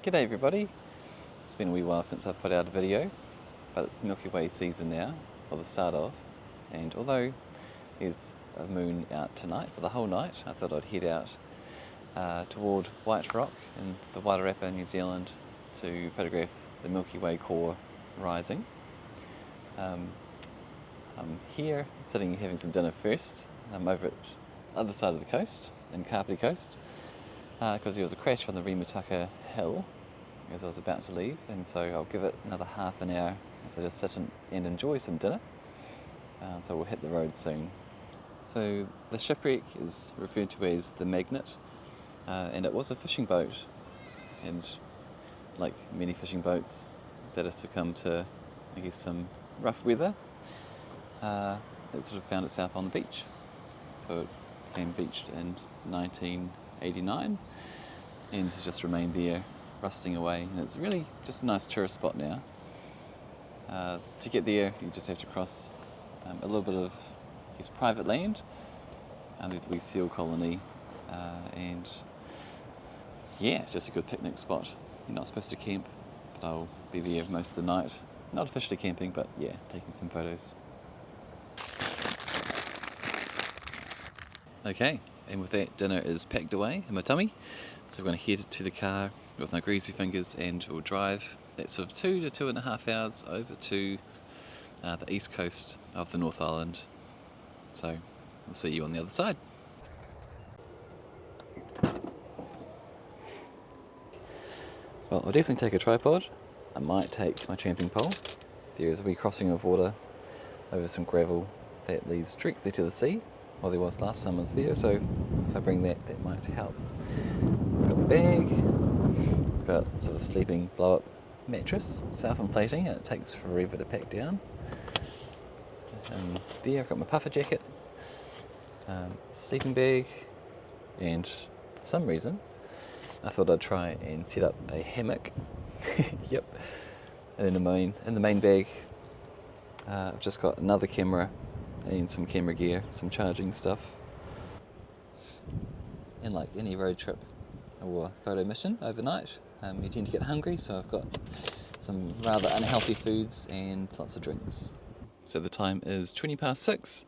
G'day everybody. It's been a wee while since I've put out a video, but it's Milkyway season now, or the start of, and although there's a moon out tonight for the whole night, I thought I'd head out toward White Rock in the Wairarapa, New Zealand, to photograph the Milky Way core rising. I'm here sitting having some dinner first. I'm over at the other side of the coast, in Kapiti Coast, because there was a crash on the Rimutaka Hill as I was about to leave, and so I'll give it another half an hour as I just sit and enjoy some dinner. So we'll hit the road soon. So the shipwreck is referred to as the Magnet, and it was a fishing boat, and like many fishing boats that have succumbed to, I guess, some rough weather, it sort of found itself on the beach. So it became beached in 1989 and has just remained there rusting away, and it's really just a nice tourist spot now. To get there you just have to cross a little bit of, I guess, private land. There's a wee seal colony, and yeah, it's just a good picnic spot. You're not supposed to camp, but I'll be there most of the night. Not officially camping, but yeah, taking some photos. Okay, and with that, dinner is packed away in my tummy, so we're going to head to the car with my greasy fingers, and we'll drive that sort of 2 to 2.5 hours over to the east coast of the North Island. So I'll see you on the other side. Well, I'll definitely take a tripod. I might take my tramping pole. There is a wee crossing of water over some gravel that leads directly to the sea. Well, there was last time I was there, so if I bring that, that might help. I've got my bag, I've got sort of sleeping blow-up mattress, self-inflating, and it takes forever to pack down. There I've got my puffer jacket, sleeping bag, and for some reason I thought I'd try and set up a hammock. Yep. And then in the main bag, I've just got another camera and some camera gear, some charging stuff. And like any road trip or photo mission overnight, you tend to get hungry, so I've got some rather unhealthy foods and lots of drinks. So the time is 6:20.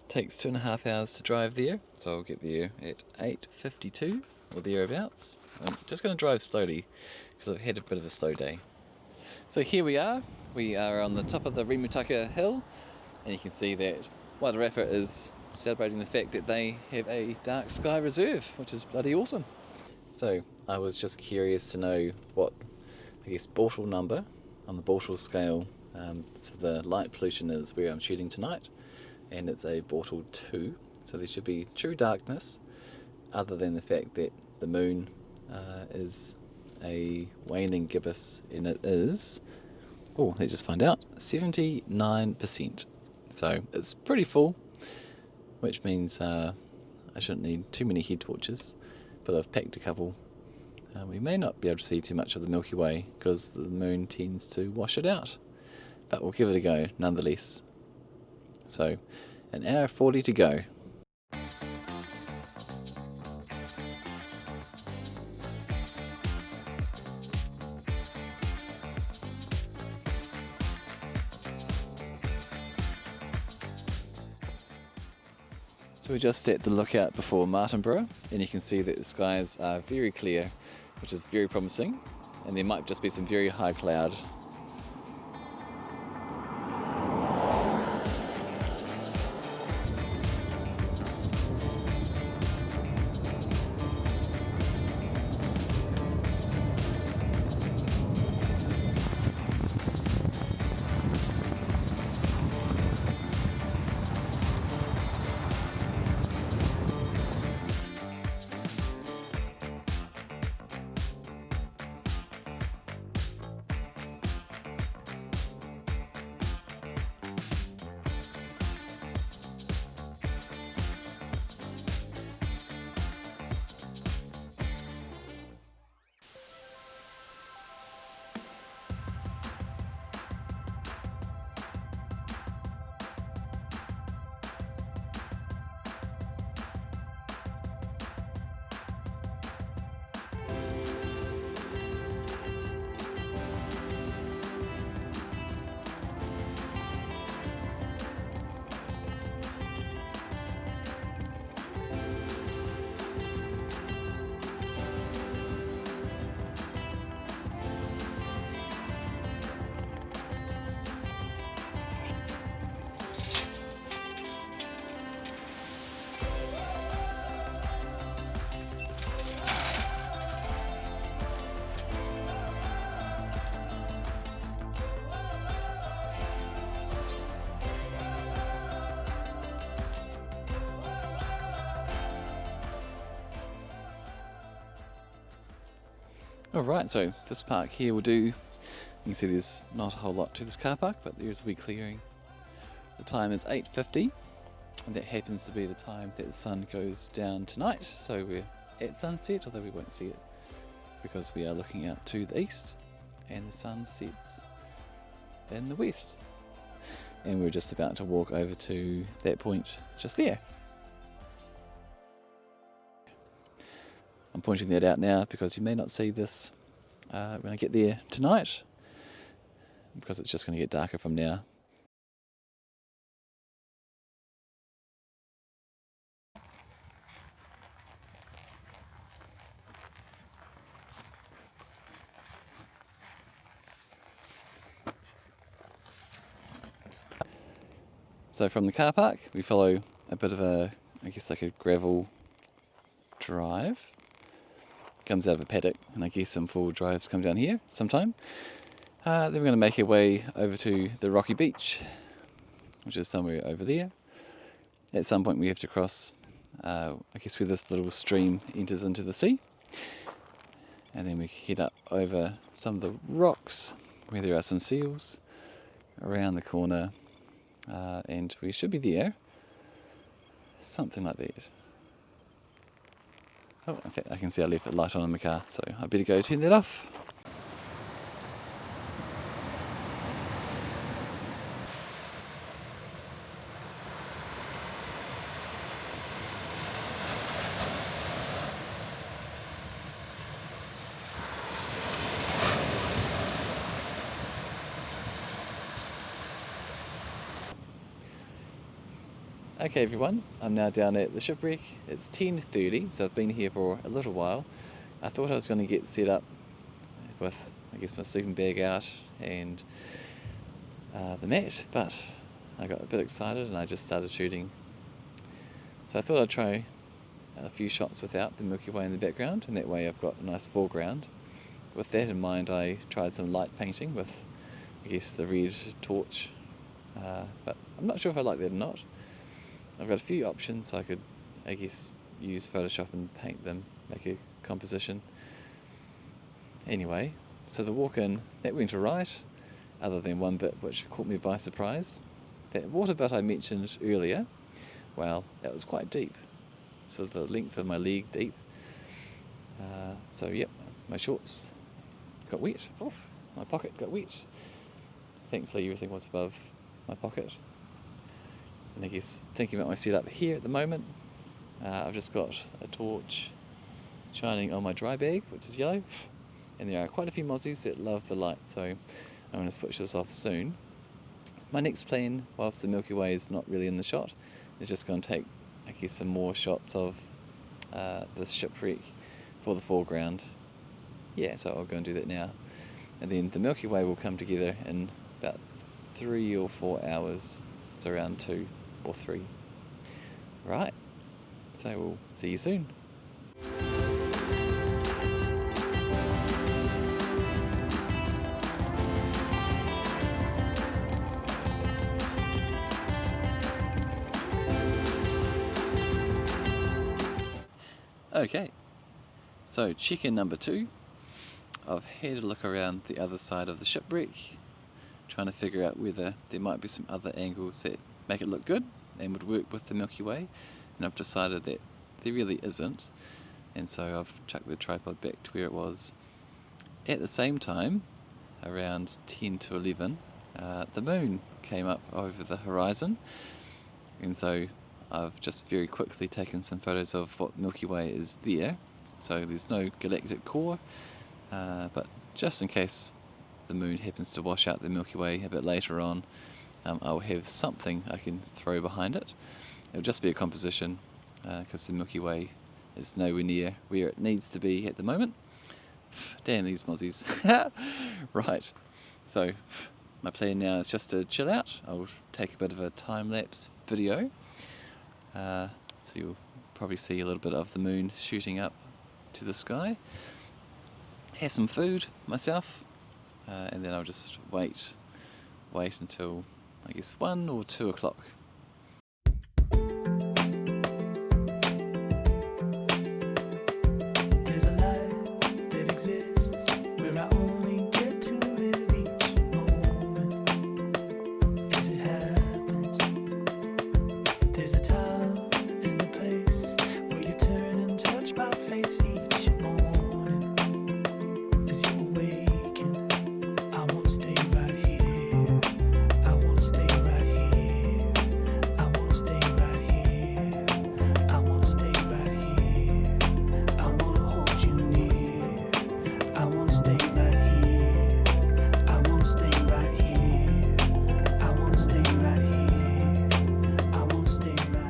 Takes 2.5 hours to drive there, so I'll get there at 8:52 or thereabouts. I'm just going to drive slowly because I've had a bit of a slow day. So here we are on the top of the Rimutaka Hill, and you can see that Wairarapa is celebrating the fact that they have a dark sky reserve, which is bloody awesome. So I was just curious to know what, I guess, Bortle number on the Bortle scale, so the light pollution is where I'm shooting tonight, and it's a Bortle 2, so there should be true darkness, other than the fact that the moon is a waning gibbous, and it is, let's just find out, 79%. So it's pretty full, which means I shouldn't need too many head torches, but I've packed a couple. We may not be able to see too much of the Milky Way because the moon tends to wash it out, but we'll give it a go nonetheless. So 1:40 to go. So we're just at the lookout before Martinborough, and you can see that the skies are very clear, which is very promising, and there might just be some very high cloud. Alright, so this park here will do. You can see there's not a whole lot to this car park, but there's a wee clearing. The time is 8:50, and that happens to be the time that the sun goes down tonight, so we're at sunset, although we won't see it because we are looking out to the east and the sun sets in the west. And we're just about to walk over to that point just there. I'm pointing that out now because you may not see this when I get there tonight, because it's just going to get darker from now. So from the car park, we follow a bit of a, I guess like a gravel drive. Comes out of a paddock, and I guess some full drives come down here sometime. Then we're going to make our way over to the rocky beach, which is somewhere over there. At some point we have to cross, I guess where this little stream enters into the sea. And then we head up over some of the rocks where there are some seals around the corner. And we should be there. Something like that. Oh, in fact, I can see I left the light on in my car, so I better go turn that off. Okay everyone, I'm now down at the shipwreck. It's 10:30, so I've been here for a little while. I thought I was going to get set up with, I guess, my sleeping bag out and the mat, but I got a bit excited and I just started shooting. So I thought I'd try a few shots without the Milky Way in the background, and that way I've got a nice foreground. With that in mind, I tried some light painting with, I guess, the red torch, but I'm not sure if I like that or not. I've got a few options. I could, I guess, use Photoshop and paint them, make a composition. Anyway, so the walk-in, that went alright, other than one bit which caught me by surprise. That water bit I mentioned earlier, well, that was quite deep. So the length of my leg deep. So yep, my shorts got wet. Oh, my pocket got wet. Thankfully everything was above my pocket. And I guess thinking about my setup here at the moment, I've just got a torch shining on my dry bag, which is yellow, and there are quite a few mozzies that love the light, so I'm going to switch this off soon. My next plan, whilst the Milky Way is not really in the shot, is just going to take, I guess, some more shots of this shipwreck for the foreground. Yeah, so I'll go and do that now. And then the Milky Way will come together in about 3 or 4 hours, so around 2 or 3. Right, so we'll see you soon. Okay, so check-in number 2. I've had a look around the other side of the shipwreck, trying to figure out whether there might be some other angles that make it look good and would work with the Milky Way, and I've decided that there really isn't, and so I've chucked the tripod back to where it was. At the same time, around 10 to 11, the moon came up over the horizon, and so I've just very quickly taken some photos of what Milky Way is there. So there's no galactic core, but just in case the moon happens to wash out the Milky Way a bit later on, I'll have something I can throw behind it. It'll just be a composition, because the Milky Way is nowhere near where it needs to be at the moment. Damn these mozzies. Right, so my plan now is just to chill out. I'll take a bit of a time-lapse video, so you'll probably see a little bit of the moon shooting up to the sky. Have some food myself, and then I'll just wait until, I guess, 1 or 2 o'clock. There's a light that exists stay right here. I wanna stay right here. I wanna stay right here. I wanna stay right.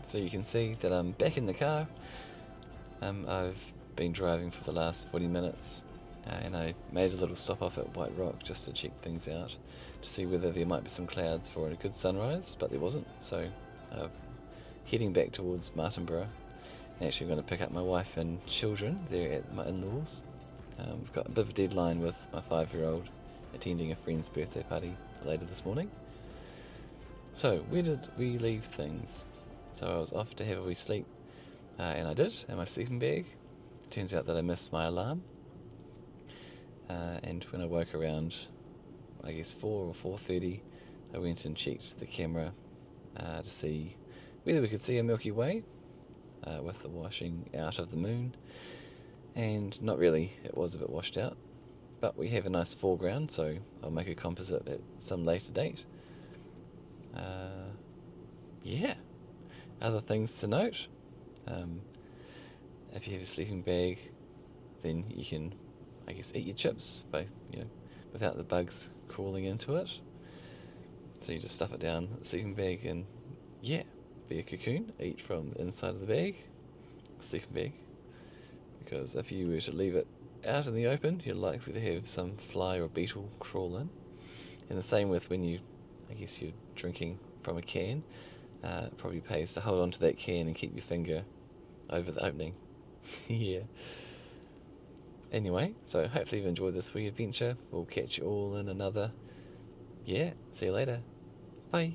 So you can see that I'm back in the car. I've been driving for the last 40 minutes and I made a little stop off at White Rock just to check things out, to see whether there might be some clouds for a good sunrise, but there wasn't. So heading back towards Martinborough, and actually going to pick up my wife and children there at my in-laws. We've got a bit of a deadline with my 5-year-old attending a friend's birthday party later this morning. So where did we leave things? So I was off to have a wee sleep, and I did, in my sleeping bag. Turns out that I missed my alarm, and when I woke around, I guess 4 or 4:30, I went and checked the camera to see whether we could see a Milky Way with the washing out of the moon, and not really, it was a bit washed out, but we have a nice foreground, so I'll make a composite at some later date. Yeah. Other things to note, if you have a sleeping bag, then you can, I guess, eat your chips by, without the bugs crawling into it. So you just stuff it down the sleeping bag and, yeah, be a cocoon, eat from the inside of the bag, sleeping bag. Because if you were to leave it out in the open, you're likely to have some fly or beetle crawl in. And the same with when you're drinking from a can. It probably pays to hold on to that can and keep your finger over the opening. Yeah. Anyway, so hopefully you've enjoyed this wee adventure. We'll catch you all in another. Yeah, see you later. Bye.